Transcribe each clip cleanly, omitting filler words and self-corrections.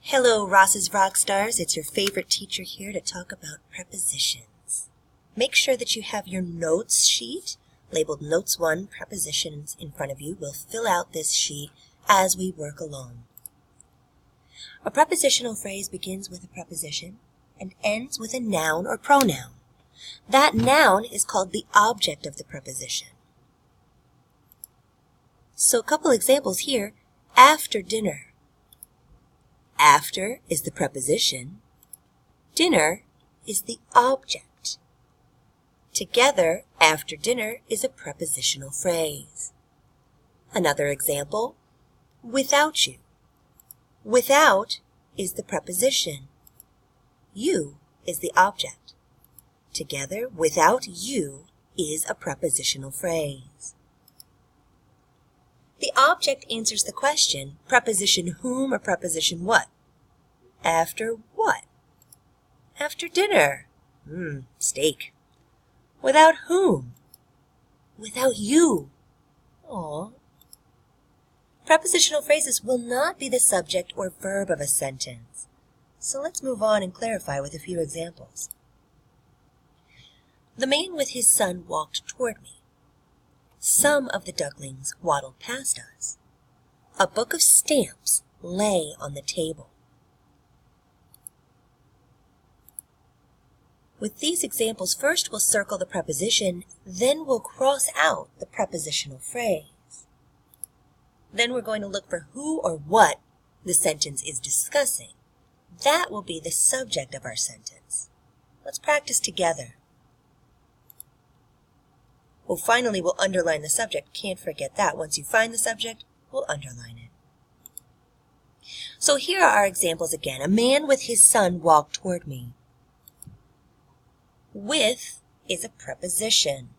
Hello, Ross's Rockstars. It's your favorite teacher here to talk about prepositions. Make sure that you have your notes sheet labeled Notes 1 Prepositions in front of you. We'll fill out this sheet as we work along. A prepositional phrase begins with a preposition and ends with a noun or pronoun. That noun is called the object of the preposition. So a couple examples here. After dinner. After is the preposition. Dinner is the object. Together, after dinner is a prepositional phrase. Another example, without you. Without is the preposition. You is the object. Together, without you is a prepositional phrase. The object answers the question, preposition whom or preposition what? After what? After dinner. Steak. Without whom? Without you. Aw. Prepositional phrases will not be the subject or verb of a sentence. So let's move on and clarify with a few examples. The man with his son walked toward me. Some of the ducklings waddled past us. A book of stamps lay on the table. With these examples, first we'll circle the preposition, then we'll cross out the prepositional phrase. Then we're going to look for who or what the sentence is discussing. That will be the subject of our sentence. Let's practice together. Well, finally, we'll underline the subject. Can't forget that. Once you find the subject, we'll underline it. So here are our examples again. A man with his son walked toward me. With is a preposition.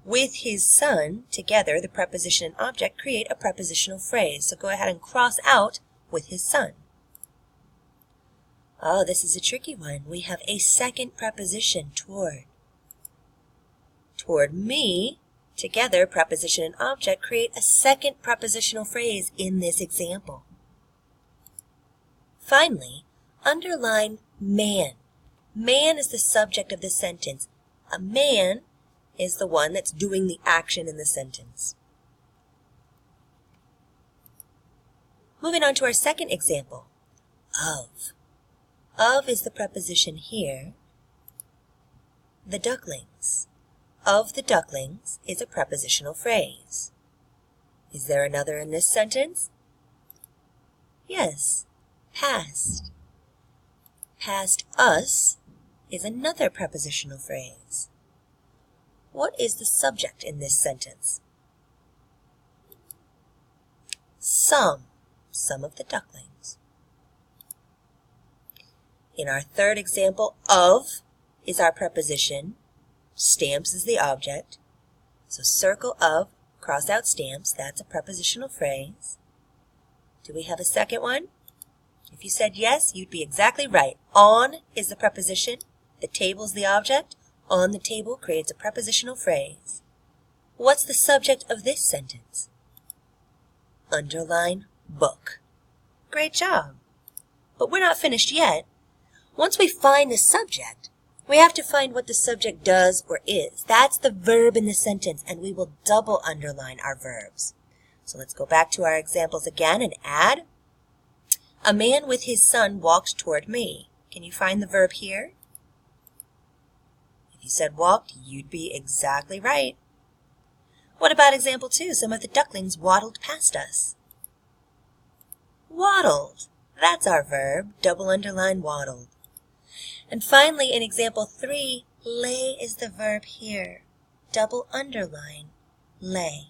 With his son, together, the preposition and object create a prepositional phrase. So go ahead and cross out with his son. Oh, this is a tricky one. We have a second preposition, toward. Toward me, together, preposition and object create a second prepositional phrase in this example. Finally, underline man. Man is the subject of the sentence. A man is the one that's doing the action in the sentence. Moving on to our second example, of. Of is the preposition here. The ducklings. Of the ducklings is a prepositional phrase. Is there another in this sentence? Yes, past. Past us is another prepositional phrase. What is the subject in this sentence? Some of the ducklings. In our third example, of is our preposition. Stamps is the object. So circle of, cross out stamps, that's a prepositional phrase. Do we have a second one? If you said yes, you'd be exactly right. On is the preposition. The table is the object. On the table creates a prepositional phrase. What's the subject of this sentence? Underline book. Great job. But we're not finished yet. Once we find the subject, we have to find what the subject does or is. That's the verb in the sentence, and we will double underline our verbs. So let's go back to our examples again and add. A man with his son walked toward me. Can you find the verb here? If you said walked, you'd be exactly right. What about example 2? Some of the ducklings waddled past us. Waddled. That's our verb. Double underline waddled. And finally, in example 3, lay is the verb here. Double underline, lay.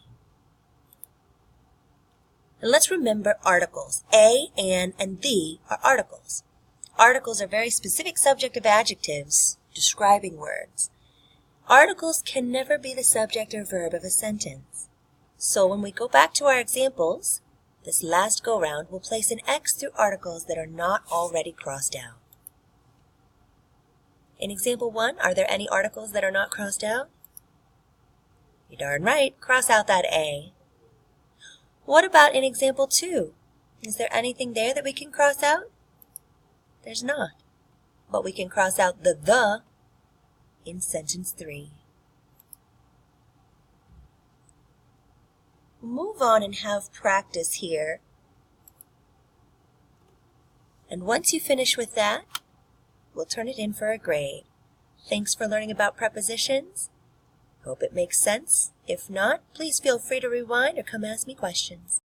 And let's remember articles. A, an, and the are articles. Articles are very specific subjective adjectives describing words. Articles can never be the subject or verb of a sentence. So when we go back to our examples, this last go-round, we'll place an X through articles that are not already crossed out. In example 1, are there any articles that are not crossed out? You're darn right. Cross out that A. What about in example 2? Is there anything there that we can cross out? There's not. But we can cross out the in sentence 3. Move on and have practice here. And once you finish with that, we'll turn it in for a grade. Thanks for learning about prepositions. Hope it makes sense. If not, please feel free to rewind or come ask me questions.